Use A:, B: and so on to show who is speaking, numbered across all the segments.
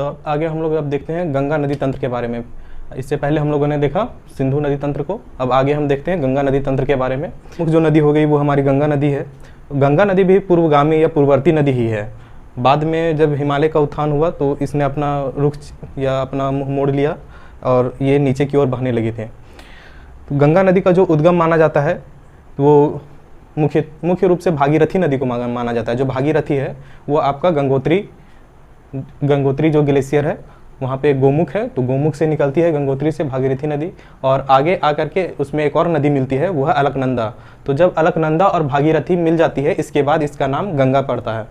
A: तो आगे हम लोग अब देखते हैं गंगा नदी तंत्र के बारे में। इससे पहले हम लोगों ने देखा सिंधु नदी तंत्र को, अब आगे हम देखते हैं गंगा नदी तंत्र के बारे में। मुख्य जो नदी हो गई वो हमारी गंगा नदी है। गंगा नदी भी पूर्वगामी या पूर्ववर्ती नदी ही है। बाद में जब हिमालय का उत्थान हुआ तो इसने अपना रुख या अपना मुँह मोड़ लिया और ये नीचे की ओर बहने लगे थे। तो गंगा नदी का जो उद्गम माना जाता है वो मुख्य रूप से भागीरथी नदी को माना जाता है। जो भागीरथी है वो आपका गंगोत्री जो ग्लेशियर है वहाँ पे गोमुख है, तो गोमुख से निकलती है गंगोत्री से भागीरथी नदी, और आगे आकर के उसमें एक और नदी मिलती है वो है अलकनंदा। तो जब अलकनंदा और भागीरथी मिल जाती है इसके बाद इसका नाम गंगा पड़ता है।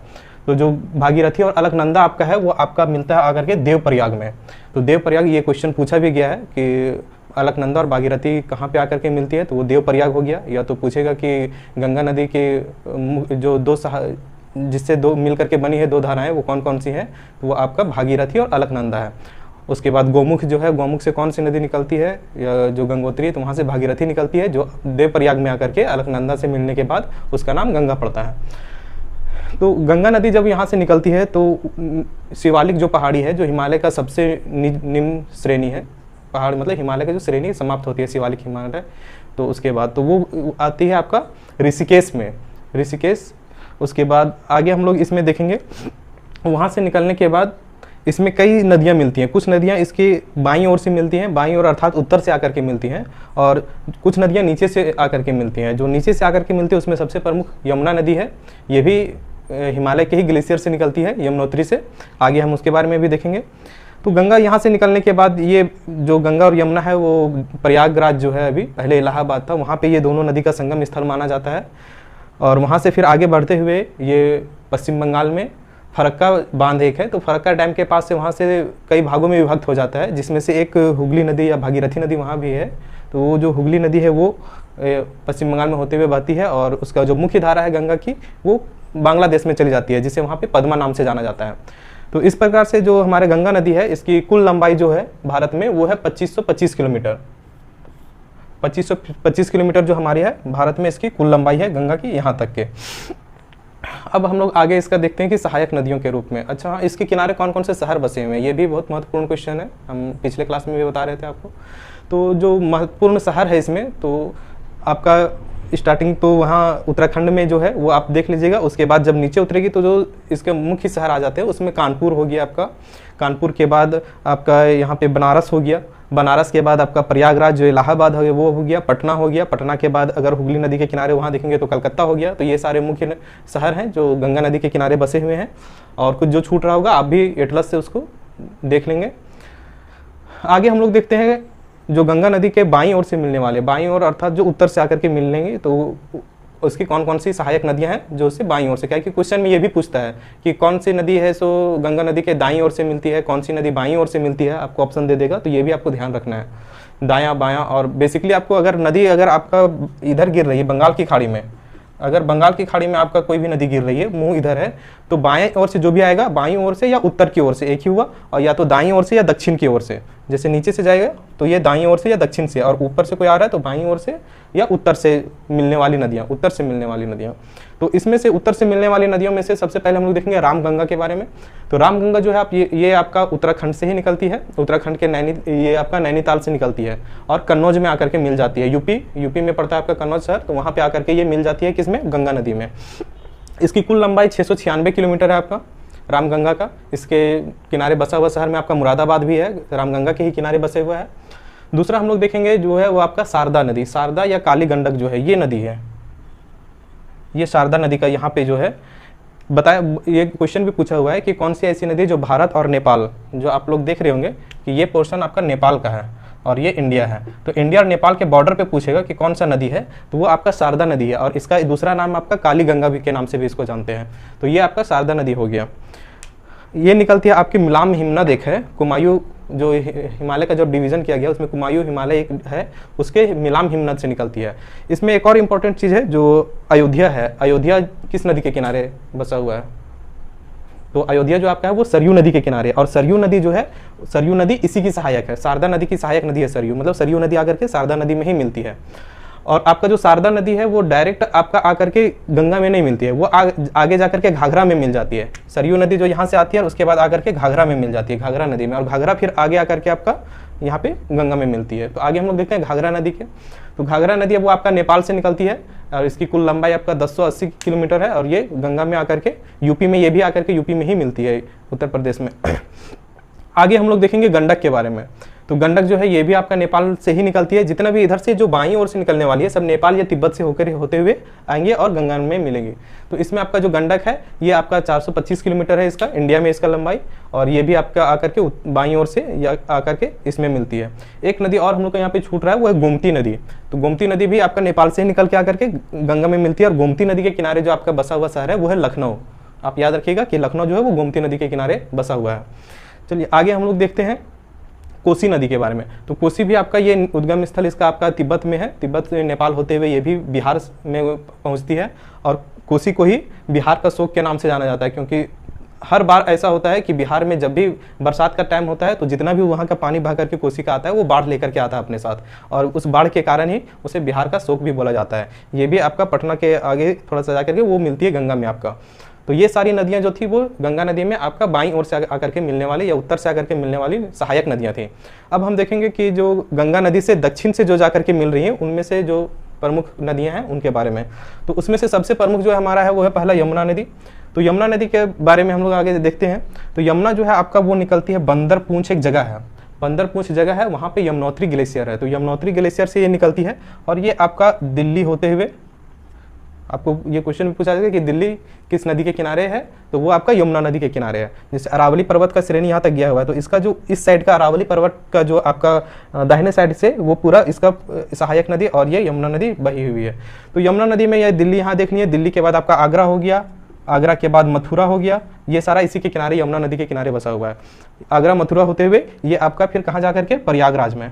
A: तो जो भागीरथी और अलकनंदा आपका है वो आपका मिलता है आकर के देवप्रयाग में। तो देवप्रयाग ये क्वेश्चन पूछा भी गया है कि अलकनंदा और भागीरथी कहाँ पे आकर के मिलती है, तो वो देवप्रयाग हो गया। या तो पूछेगा कि गंगा नदी के जो जिससे दो मिल करके बनी है दो धाराएं वो कौन कौन सी हैं, तो वो आपका भागीरथी और अलकनंदा है। उसके बाद गोमुख जो है, गोमुख से कौन सी नदी निकलती है, या जो गंगोत्री है तो वहाँ से भागीरथी निकलती है, जो देवप्रयाग में आकर के अलकनंदा से मिलने के बाद उसका नाम गंगा पड़ता है। तो गंगा नदी जब यहाँ से निकलती है तो शिवालिक जो पहाड़ी है, जो हिमालय का सबसे निम्न श्रेणी है, पहाड़ मतलब हिमालय का जो श्रेणी समाप्त होती है शिवालिक हिमालय, तो उसके बाद तो वो आती है आपका ऋषिकेश में, ऋषिकेश। उसके बाद आगे हम लोग इसमें देखेंगे, वहाँ से निकलने के बाद इसमें कई नदियाँ मिलती हैं। कुछ नदियाँ इसकी बाईं ओर से मिलती हैं, बाईं ओर अर्थात उत्तर से आकर के मिलती हैं, और कुछ नदियाँ नीचे से आकर के मिलती हैं। जो नीचे से आकर के मिलती है उसमें सबसे प्रमुख यमुना नदी है। ये भी हिमालय के ही ग्लेशियर से निकलती है, यमुनोत्री से। आगे हम उसके बारे में भी देखेंगे। तो गंगा यहाँ से निकलने के बाद ये जो गंगा और यमुना है वो प्रयागराज जो है, अभी पहले इलाहाबाद था, वहाँ पे ये दोनों नदी का संगम स्थल माना जाता है। और वहाँ से फिर आगे बढ़ते हुए ये पश्चिम बंगाल में फरक्का बांध एक है, तो फरक्का डैम के पास से वहाँ से कई भागों में विभक्त हो जाता है, जिसमें से एक हुगली नदी या भागीरथी नदी वहाँ भी है। तो वो जो हुगली नदी है वो पश्चिम बंगाल में होते हुए बहती है, और उसका जो मुख्य धारा है गंगा की वो बांग्लादेश में चली जाती है, जिसे वहाँ पे पद्मा नाम से जाना जाता है। तो इस प्रकार से जो हमारे गंगा नदी है इसकी कुल लंबाई जो है भारत में वो है 2525 किलोमीटर। 2525 किलोमीटर जो हमारी है भारत में इसकी कुल लंबाई है गंगा की यहाँ तक के। अब हम लोग आगे इसका देखते हैं कि सहायक नदियों के रूप में। अच्छा, इसके किनारे कौन कौन से शहर बसे हुए हैं, ये भी बहुत महत्वपूर्ण क्वेश्चन है, हम पिछले क्लास में भी बता रहे थे आपको। तो जो महत्वपूर्ण शहर है इसमें, तो आपका स्टार्टिंग तो वहाँ उत्तराखंड में जो है वो आप देख लीजिएगा। उसके बाद जब नीचे उतरेगी तो जो इसके मुख्य शहर आ जाते हैं उसमें कानपुर हो गया आपका, कानपुर के बाद आपका यहाँ पे बनारस हो गया, बनारस के बाद आपका प्रयागराज जो इलाहाबाद है वो हो गया, पटना हो गया, पटना के बाद अगर हुगली नदी के किनारे वहाँ देखेंगे तो कलकत्ता हो गया। तो ये सारे मुख्य शहर हैं जो गंगा नदी के किनारे बसे हुए हैं, और कुछ जो छूट रहा होगा आप भी एटलस से उसको देख लेंगे। आगे हम लोग देखते हैं जो गंगा नदी के बाईं ओर से मिलने वाले, बाईं ओर अर्थात जो उत्तर से आकर के मिल लेंगे, तो उसकी कौन कौन सी सहायक नदियां हैं जो उससे बाईं ओर से, क्या कि क्वेश्चन में ये भी पूछता है कि कौन सी नदी है सो गंगा नदी के दाईं ओर से मिलती है, कौन सी नदी बाईं ओर से मिलती है, आपको ऑप्शन दे देगा। तो ये भी आपको ध्यान रखना है, दायां बायां। और बेसिकली आपको अगर नदी अगर आपका इधर गिर रही है बंगाल की खाड़ी में, अगर बंगाल की खाड़ी में आपका कोई भी नदी गिर रही है, मुंह इधर है, तो बाएं ओर से जो भी आएगा बाईं ओर से या उत्तर की ओर से एक ही हुआ, और या तो दाईं ओर से या दक्षिण की ओर से। जैसे नीचे से जाएगा तो ये दाईं ओर से या दक्षिण से, और ऊपर से कोई आ रहा है तो बाईं ओर से या उत्तर से मिलने वाली नदियाँ, उत्तर से मिलने वाली नदियाँ। तो इसमें से उत्तर से मिलने वाली नदियों में से सबसे पहले हम लोग देखेंगे रामगंगा के बारे में। तो रामगंगा जो है आप ये आपका उत्तराखंड से ही निकलती है, उत्तराखंड के ये आपका नैनीताल से निकलती है और कन्नौज में आकर के मिल जाती है। यूपी में पड़ता है आपका कन्नौज शहर, तो वहाँ पे आकर के ये मिल जाती है किसमें, गंगा नदी में। इसकी कुल लंबाई 696 किलोमीटर है आपका रामगंगा का। इसके किनारे बसा हुआ शहर में आपका मुरादाबाद भी है, रामगंगा के ही किनारे बसे हुआ है। दूसरा हम लोग देखेंगे जो है वो आपका शारदा नदी, शारदा या काली गंडक जो है ये नदी है, ये शारदा नदी का यहाँ पे जो है बताया, ये क्वेश्चन भी पूछा हुआ है कि कौन सी ऐसी नदी जो भारत और नेपाल, जो आप लोग देख रहे होंगे कि ये पोर्शन आपका नेपाल का है और ये इंडिया है, तो इंडिया और नेपाल के बॉर्डर पे पूछेगा कि कौन सा नदी है, तो वो आपका शारदा नदी है। और इसका दूसरा नाम आपका काली गंगा भी के नाम से भी इसको जानते हैं। तो ये आपका शारदा नदी हो गया। ये निकलती है आपकी मिलाम हिमनद एक है, कुमायूं जो हिमालय का जो डिवीज़न किया गया उसमें कुमायूं हिमालय एक है, उसके मिलाम हिमनद से निकलती है। इसमें एक और इम्पोर्टेंट चीज़ है जो अयोध्या है, अयोध्या किस नदी के किनारे बसा हुआ है, तो अयोध्या जो आपका है वो सरयू नदी के किनारे, और सरयू नदी जो है, सरयू नदी इसी की सहायक है, शारदा नदी की सहायक नदी है सरयू, मतलब सरयू नदी आकर के शारदा नदी में ही मिलती है। और आपका जो शारदा नदी है वो डायरेक्ट आपका आकर के गंगा में नहीं मिलती है, वो आगे जाकर के घाघरा में मिल जाती है। सरयू नदी जो यहाँ से आती है उसके बाद आकर के घाघरा में मिल जाती है, घाघरा नदी में, और घाघरा फिर आगे आकर के आपका यहाँ पे गंगा में मिलती है। तो आगे हम लोग देखते हैं घाघरा नदी के। तो घाघरा नदी है वो आपका नेपाल से निकलती है और इसकी कुल लंबाई आपका 1080 किलोमीटर है, और ये गंगा में आकर के यूपी में, ये भी आकर के यूपी में ही मिलती है, उत्तर प्रदेश में। आगे हम लोग देखेंगे गंडक के बारे में। तो गंडक जो है ये भी आपका नेपाल से ही निकलती है। जितना भी इधर से जो बाईं ओर से निकलने वाली है सब नेपाल या तिब्बत से होकर होते हुए आएंगे और गंगा में मिलेंगे। तो इसमें आपका जो गंडक है ये आपका 425 किलोमीटर है इसका, इंडिया में इसका लंबाई, और ये भी आपका आकर के बाईं ओर से या आकर के इसमें मिलती है। एक नदी और हम लोग को यहाँ पे छूट रहा है, वो है गोमती नदी। तो गोमती नदी भी आपका नेपाल से ही निकल के आकर के गंगा में मिलती है, और गोमती नदी के किनारे जो आपका बसा हुआ शहर है वो है लखनऊ। आप याद रखिएगा कि लखनऊ जो है वो गोमती नदी के किनारे बसा हुआ है। चलिए आगे हम लोग देखते हैं कोसी नदी के बारे में। तो कोसी भी आपका ये उद्गम स्थल इसका आपका तिब्बत में है, तिब्बत से नेपाल होते हुए ये भी बिहार में पहुंचती है, और कोसी को ही बिहार का शोक के नाम से जाना जाता है, क्योंकि हर बार ऐसा होता है कि बिहार में जब भी बरसात का टाइम होता है तो जितना भी वहाँ का पानी बह करके कोसी का आता है वो बाढ़ लेकर के आता है अपने साथ, और उस बाढ़ के कारण ही उसे बिहार का शोक भी बोला जाता है। ये भी आपका पटना के आगे थोड़ा सा जा करके वो मिलती है गंगा में आपका। तो ये सारी नदियां जो थी वो गंगा नदी में आपका बाईं ओर से आकर के मिलने वाली या उत्तर से आकर के मिलने वाली सहायक नदियां थी। अब हम देखेंगे कि जो गंगा नदी से दक्षिण से जो जाकर के मिल रही हैं उनमें से जो प्रमुख नदियां हैं उनके बारे में। तो उसमें से सबसे प्रमुख जो हमारा है वो है पहला यमुना नदी। तो यमुना नदी के बारे में हम लोग आगे देखते हैं। तो यमुना जो है आपका वो निकलती है बंदरपूंछ, एक जगह है बंदरपूंछ जगह है, वहाँ पे यमुनोत्री ग्लेशियर है। तो यमुनोत्री ग्लेशियर से ये निकलती है, और ये आपका दिल्ली होते हुए, आपको ये क्वेश्चन भी पूछा जाएगा कि दिल्ली किस नदी के किनारे है, तो वो आपका यमुना नदी के किनारे है। जैसे अरावली पर्वत का श्रेणी यहाँ तक गया हुआ है, तो इसका जो इस साइड का अरावली पर्वत का जो आपका दाहिने साइड से वो पूरा इसका सहायक नदी, और ये यमुना नदी बही हुई है। तो यमुना नदी में ये दिल्ली यहाँ देखनी है, दिल्ली के बाद आपका आगरा हो गया, आगरा के बाद मथुरा हो गया, ये सारा इसी के किनारे यमुना नदी के किनारे बसा हुआ है। आगरा मथुरा होते हुए ये आपका फिर कहाँ जा करके प्रयागराज में,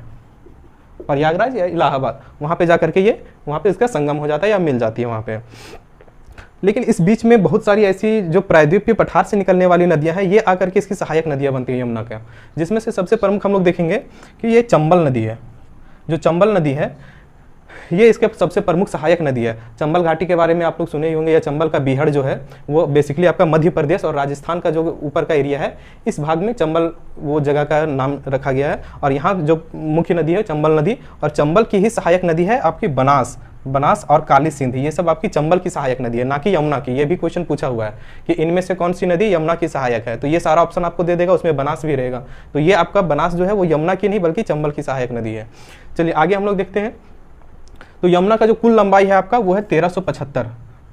A: प्रयागराज या इलाहाबाद, वहाँ पे जाकर के ये वहाँ पे इसका संगम हो जाता है या मिल जाती है वहाँ पे। लेकिन इस बीच में बहुत सारी ऐसी जो प्रायद्वीपीय पठार से निकलने वाली नदियाँ हैं ये आकर के इसकी सहायक नदियाँ बनती हैं यमुना का, जिसमें से सबसे प्रमुख हम लोग देखेंगे कि ये चंबल नदी है। जो चंबल नदी है ये इसके सबसे प्रमुख सहायक नदी है। चंबल घाटी के बारे में आप लोग सुने ही होंगे, या चंबल का बीहड़ जो है वो बेसिकली आपका मध्य प्रदेश और राजस्थान का जो ऊपर का एरिया है इस भाग में चंबल वो जगह का नाम रखा गया है। और यहाँ जो मुख्य नदी है चंबल नदी, और चंबल की ही सहायक नदी है आपकी बनास और काली सिंध, ये सब आपकी चंबल की सहायक नदी है, ना कि यमुना की। ये भी क्वेश्चन पूछा हुआ है कि इनमें से कौन सी नदी यमुना की सहायक है, तो ये सारा ऑप्शन आपको दे देगा, उसमें बनास भी रहेगा। तो ये आपका बनास जो है वो यमुना की नहीं बल्कि चंबल की सहायक नदी है। चलिए आगे हम लोग देखते हैं। तो यमुना का जो कुल लंबाई है आपका वो है 1375।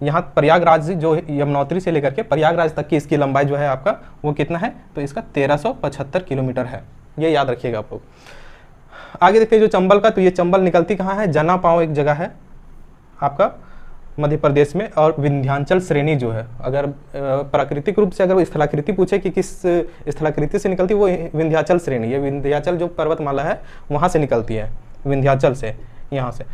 A: यहाँ प्रयागराज जो यमुनोत्री से लेकर के प्रयागराज तक की इसकी लंबाई जो है आपका वो कितना है, तो इसका 1375 किलोमीटर है, ये याद रखिएगा आप लोग। आगे देखते हैं जो चंबल का, तो ये चंबल निकलती कहाँ है, जना पाँव एक जगह है आपका मध्य प्रदेश में, और विंध्याचल श्रेणी जो है, अगर प्राकृतिक रूप से अगर वो स्थलाकृति पूछे कि किस स्थलाकृति से निकलती है, वो विंध्याचल श्रेणी, ये विंध्याचल जो पर्वतमाला है वहाँ से निकलती है, विंध्याचल से, यहाँ से।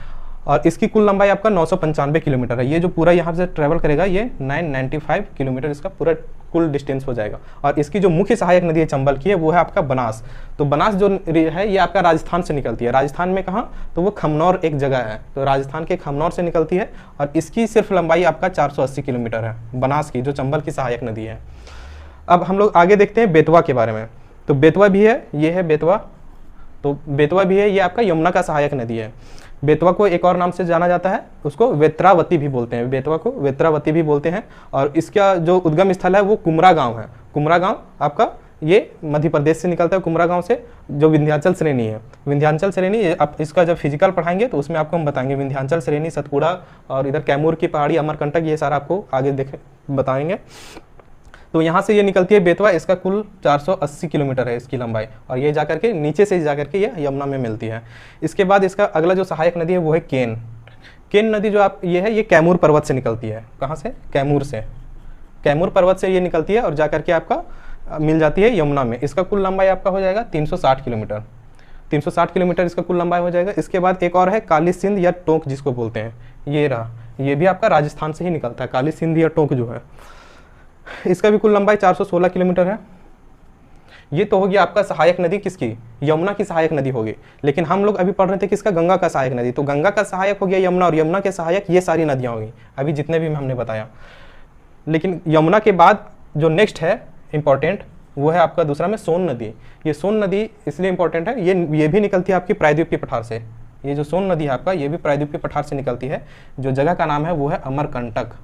A: और इसकी कुल लंबाई आपका 995 किलोमीटर है। ये जो पूरा यहाँ से ट्रैवल करेगा ये 995 किलोमीटर इसका पूरा कुल डिस्टेंस हो जाएगा। और इसकी जो मुख्य सहायक नदी है चंबल की है वो है आपका बनास। तो बनास जो है ये आपका राजस्थान से निकलती है। राजस्थान में कहाँ, तो वो खमनौर एक जगह है, तो राजस्थान के खमनौर से निकलती है, और इसकी सिर्फ लंबाई आपका 480 किलोमीटर है बनास की, जो चंबल की सहायक नदी है। अब हम लोग आगे देखते हैं बेतवा के बारे में। तो बेतवा भी है, ये है बेतवा, तो बेतवा भी है, ये आपका यमुना का सहायक नदी है। बेतवा को एक और नाम से जाना जाता है, उसको वेत्रावती भी बोलते हैं, बेतवा को वेत्रावती भी बोलते हैं। और इसका जो उद्गम स्थल है वो कुमरा गांव है। कुमरा गांव आपका ये मध्य प्रदेश से निकलता है, कुमरा गांव से, जो विंध्याचल श्रेणी है। विंध्याचल श्रेणी आप इसका जब फिजिकल पढ़ाएंगे तो उसमें आपको हम बताएंगे विंध्याचल श्रेणी, सतपुड़ा और इधर कैमूर की पहाड़ी, अमरकंटक, ये सारा आपको आगे बताएंगे। तो यहाँ से ये निकलती है बेतवा, इसका कुल 480 किलोमीटर है इसकी लंबाई, और ये जाकर के नीचे से जाकर के ये यमुना में मिलती है। इसके बाद इसका अगला जो सहायक नदी है वो है केन। केन नदी जो आप ये है ये कैमूर पर्वत से निकलती है। कहाँ से, कैमूर से, कैमूर पर्वत से ये निकलती है और जाकर के आपका मिल जाती है यमुना में। इसका कुल लंबाई आपका हो जाएगा 360 किलोमीटर, 360 किलोमीटर इसका कुल लंबाई हो जाएगा। इसके बाद एक और है काली सिंध या टोंक जिसको बोलते हैं, ये रहा, ये भी आपका राजस्थान से ही निकलता है, काली सिंध या टोंक जो है, इसका भी कुल लंबाई 416 किलोमीटर है। ये तो होगी आपका सहायक नदी किसकी, यमुना की सहायक नदी होगी। लेकिन हम लोग अभी पढ़ रहे थे किसका, गंगा का सहायक नदी। तो गंगा का सहायक हो गया यमुना, और यमुना के सहायक ये सारी नदियाँ होगी अभी जितने भी हमने बताया। लेकिन यमुना के बाद जो नेक्स्ट है इंपॉर्टेंट, वो है आपका दूसरा में सोन नदी। ये सोन नदी इसलिए इंपॉर्टेंट है, ये भी निकलती है आपकी प्रायद्वीपीय पठार से। ये जो सोन नदी है आपका, ये भी प्रायद्वीपीय पठार से निकलती है। जो जगह का नाम है वो है अमरकंटक।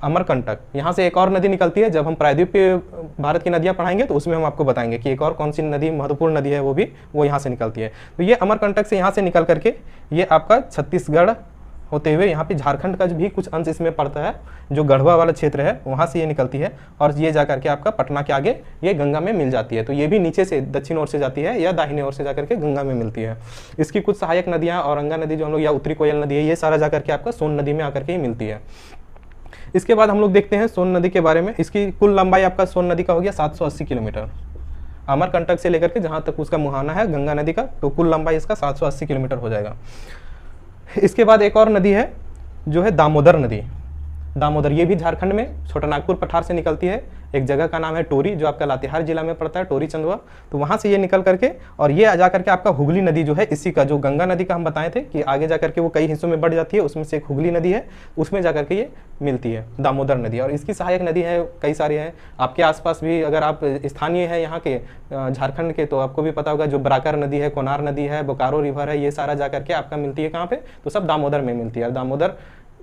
A: अमरकंटक, यहाँ से एक और नदी निकलती है। जब हम प्रायद्वीपीय भारत की नदियाँ पढ़ाएंगे तो उसमें हम आपको बताएंगे कि एक और कौन सी नदी महत्वपूर्ण नदी है, वो यहाँ से निकलती है। तो ये अमरकंटक से यहाँ से निकल करके ये आपका छत्तीसगढ़ होते हुए यहाँ पे झारखंड का भी कुछ अंश इसमें पड़ता है, जो गढ़वा वाला क्षेत्र है वहाँ से ये निकलती है, और ये जा करके आपका पटना के आगे ये गंगा में मिल जाती है। तो ये भी नीचे से दक्षिण ओर से जाती है या दाहिने ओर से जा करके गंगा में मिलती है। इसकी कुछ सहायक नदियाँ, औरंगा नदी जो हम लोग, या उत्तरी कोयल नदी है, ये सारा जा करके आपका सोन नदी में आकर के ही मिलती है। इसके बाद हम लोग देखते हैं सोन नदी के बारे में। इसकी कुल लंबाई आपका सोन नदी का हो गया 780 किलोमीटर। अमरकंटक से लेकर के जहाँ तक उसका मुहाना है गंगा नदी का, तो कुल लंबाई इसका 780 किलोमीटर हो जाएगा। इसके बाद एक और नदी है जो है दामोदर नदी। दामोदर, ये भी झारखंड में छोटानागपुर पठार से निकलती है। एक जगह का नाम है टोरी, जो आपका लातेहार जिला में पड़ता है, टोरी चंदवा। तो वहाँ से ये निकल करके, और ये जा करके आपका हुगली नदी जो है, इसी का जो गंगा नदी का हम बताए थे कि आगे जा करके वो कई हिस्सों में बढ़ जाती है, उसमें से एक हुगली नदी है, उसमें जा करके ये मिलती है दामोदर नदी। और इसकी सहायक नदी है कई सारी हैं। आपके आसपास भी अगर आप स्थानीय है यहाँ के झारखंड के, तो आपको भी पता होगा जो बराकर नदी है, कोनार नदी है, बोकारो रिवर है, ये सारा जा करके आपका मिलती है कहाँ पे, तो सब दामोदर में मिलती है। दामोदर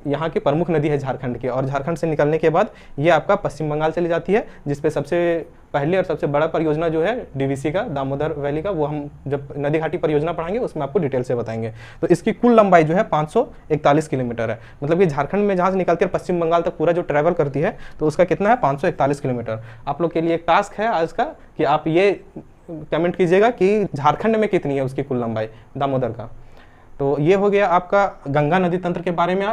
A: यहाँ की प्रमुख नदी है झारखंड की। और झारखंड से निकलने के बाद ये आपका पश्चिम बंगाल चली जाती है, जिसपे सबसे पहले और सबसे बड़ा परियोजना जो है डीवीसी का, दामोदर वैली का, वो हम जब नदी घाटी परियोजना पढ़ाएंगे उसमें आपको डिटेल से बताएंगे। तो इसकी कुल लंबाई जो है 541 किलोमीटर है। मतलब कि झारखंड में जहाँ से निकलती है पश्चिम बंगाल तक पूरा जो ट्रैवल करती है, तो उसका कितना है 541 किलोमीटर। आप लोग के लिए एक टास्क है आज का कि आप ये कमेंट कीजिएगा कि झारखंड में कितनी है उसकी कुल लंबाई दामोदर का। तो ये हो गया आपका गंगा नदी तंत्र के बारे में।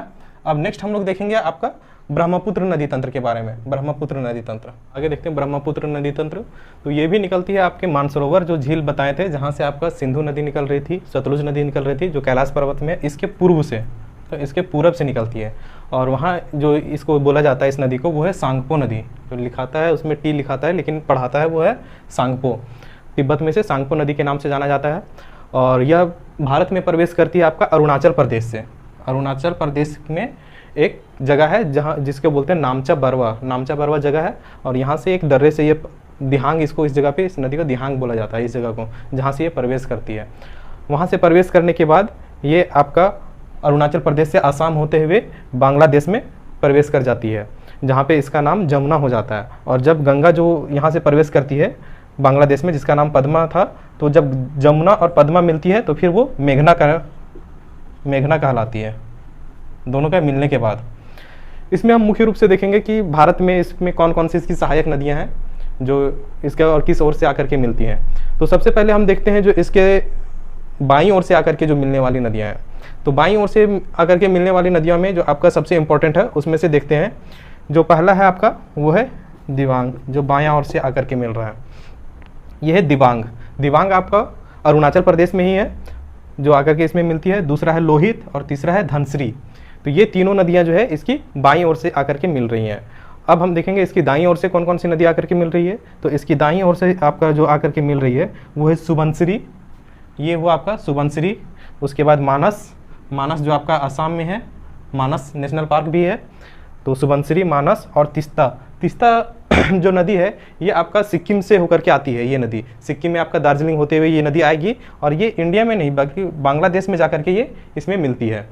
A: अब नेक्स्ट हम लोग देखेंगे आपका ब्रह्मपुत्र नदी तंत्र के बारे में। ब्रह्मपुत्र नदी तंत्र आगे देखते हैं। ब्रह्मपुत्र नदी तंत्र, तो ये भी निकलती है आपके मानसरोवर जो झील बताए थे, जहाँ से आपका सिंधु नदी निकल रही थी, सतलुज नदी निकल रही थी, जो कैलाश पर्वत में इसके पूर्व से, तो इसके पूरब से निकलती है। और वहाँ जो इसको बोला जाता है इस नदी को, वो है सांगपो नदी। जो लिखाता है उसमें टी लिखाता है, लेकिन पढ़ाता है वो है सांगपो। तिब्बत में से सांगपो नदी के नाम से जाना जाता है। और यह भारत में प्रवेश करती है आपका अरुणाचल प्रदेश से। अरुणाचल प्रदेश में एक जगह है जहाँ, जिसके बोलते हैं नामचा बरवा। नामचा बरवा जगह है, और यहाँ से एक दर्रे से ये दिहांग, इसको इस जगह पे, इस नदी को दिहांग बोला जाता है इस जगह को, जहाँ से ये प्रवेश करती है। वहाँ से प्रवेश करने के बाद ये आपका अरुणाचल प्रदेश से आसाम होते हुए बांग्लादेश में प्रवेश कर जाती है, जहाँ पे इसका नाम जमुना हो जाता है। और जब गंगा जो यहाँ से प्रवेश करती है बांग्लादेश में, जिसका नाम पद्मा था, तो जब जमुना और पद्मा मिलती है तो फिर वो मेघना कहलाती है, दोनों का मिलने के बाद। इसमें हम मुख्य रूप से देखेंगे कि भारत में इसमें कौन कौन सी इसकी सहायक नदियां हैं जो इसके और किस ओर से आकर के मिलती हैं। तो सबसे पहले हम देखते हैं जो इसके बाईं ओर से आकर के जो मिलने वाली नदियां हैं। तो बाईं ओर से आकर के मिलने वाली नदियों में जो आपका सबसे इंपॉर्टेंट है, उसमें से देखते हैं। जो पहला है आपका वो है दिबांग, जो बायां ओर से आकर के मिल रहा है, यह है दिबांग। दिबांग आपका अरुणाचल प्रदेश में ही है, जो आकर के इसमें मिलती है। दूसरा है लोहित, और तीसरा है धनश्री। तो ये तीनों नदियां जो है इसकी बाईं ओर से आकर के मिल रही हैं। अब हम देखेंगे इसकी दाईं ओर से कौन कौन सी नदी आकर के मिल रही है। तो इसकी दाईं ओर से आपका जो आकर के मिल रही है वो है सुबनसिरी, ये हुआ आपका सुबनसिरी। उसके बाद मानस, मानस जो आपका असम में है, मानस नेशनल पार्क भी है। तो सुबनसिरी, मानस और तीस्ता। तीस्ता जो नदी है ये आपका सिक्किम से होकर के आती है। ये नदी सिक्किम में आपका दार्जिलिंग होते हुए ये नदी आएगी, और ये इंडिया में नहीं बल्कि बांग्लादेश में जाकर के ये इसमें मिलती है।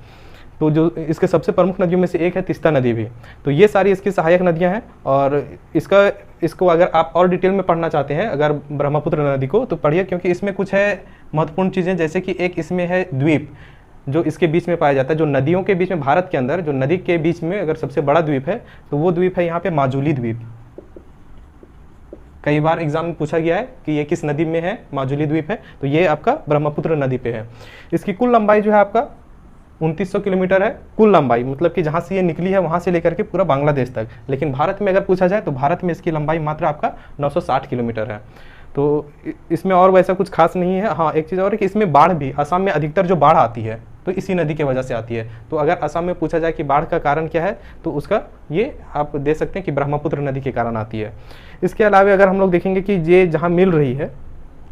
A: तो जो इसके सबसे प्रमुख नदियों में से एक है तीस्ता नदी भी। तो ये सारी इसकी सहायक नदियां हैं। और इसको अगर आप और डिटेल में पढ़ना चाहते हैं अगर ब्रह्मपुत्र नदी को, तो पढ़िए, क्योंकि इसमें कुछ है महत्वपूर्ण चीज़ें, जैसे कि एक इसमें है द्वीप जो इसके बीच में पाया जाता है। जो नदियों के बीच में, भारत के अंदर जो नदी के बीच में अगर सबसे बड़ा द्वीप है तो वो द्वीप है यहाँ पे माजुली द्वीप। कई बार एग्जाम में पूछा गया है कि ये किस नदी में है, माजुली द्वीप है। तो ये आपका ब्रह्मपुत्र नदी पे है। इसकी कुल लंबाई जो है आपका 2900 किलोमीटर है कुल लंबाई, मतलब कि जहाँ से ये निकली है वहाँ से लेकर के पूरा बांग्लादेश तक। लेकिन भारत में अगर पूछा जाए तो भारत में इसकी लंबाई मात्र आपका 960 किलोमीटर है। तो इसमें और वैसा कुछ खास नहीं है। हाँ, एक चीज़ और है कि इसमें बाढ़ भी, असम में अधिकतर जो बाढ़ आती है तो तो इसी नदी की वजह से आती है। तो अगर असम में पूछा जाए कि बाढ़ का कारण क्या है, तो उसका ये आप दे सकते हैं कि ब्रह्मपुत्र नदी के कारण आती है। इसके अलावा अगर हम लोग देखेंगे कि ये जहाँ मिल रही है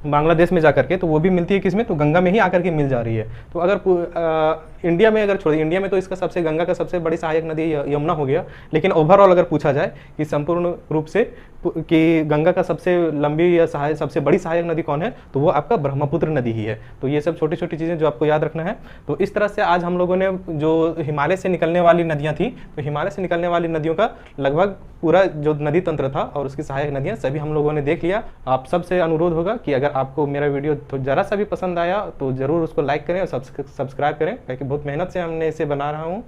A: बांग्लादेश में जाकर के, तो वो भी मिलती है किसमें, तो गंगा में ही आकर के मिल जा रही है। तो अगर इंडिया में अगर छोड़िए, इंडिया में तो इसका सबसे गंगा का सबसे बड़ी सहायक नदी यमुना हो गया, लेकिन ओवरऑल अगर पूछा जाए कि संपूर्ण रूप से कि गंगा का सबसे लंबी या सबसे बड़ी सहायक नदी कौन है, तो वो आपका ब्रह्मपुत्र नदी ही है। तो ये सब छोटी छोटी चीज़ें जो आपको याद रखना है। तो इस तरह से आज हम लोगों ने जो हिमालय से निकलने वाली नदियाँ थी, तो हिमालय से निकलने वाली नदियों का लगभग पूरा जो नदी तंत्र था और उसकी सहायक नदियाँ सभी हम लोगों ने देख लिया। आप सबसे अनुरोध होगा कि अगर आपको मेरा वीडियो तो ज़रा सा भी पसंद आया तो ज़रूर उसको लाइक करें और सब्सक्राइब करें, क्योंकि बहुत मेहनत से हमने इसे बना रहा हूँ।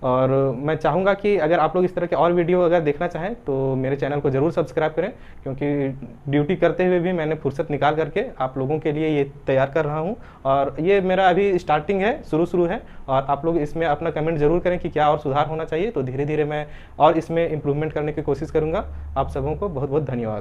A: और मैं चाहूँगा कि अगर आप लोग इस तरह के और वीडियो अगर देखना चाहें तो मेरे चैनल को ज़रूर सब्सक्राइब करें, क्योंकि ड्यूटी करते हुए भी मैंने फुर्सत निकाल करके आप लोगों के लिए ये तैयार कर रहा हूँ। और ये मेरा अभी स्टार्टिंग है, शुरू है, और आप लोग इसमें अपना कमेंट ज़रूर करें कि क्या और सुधार होना चाहिए। तो धीरे धीरे मैं और इसमें इम्प्रूवमेंट करने की कोशिश करूँगा। आप सबों को बहुत बहुत धन्यवाद।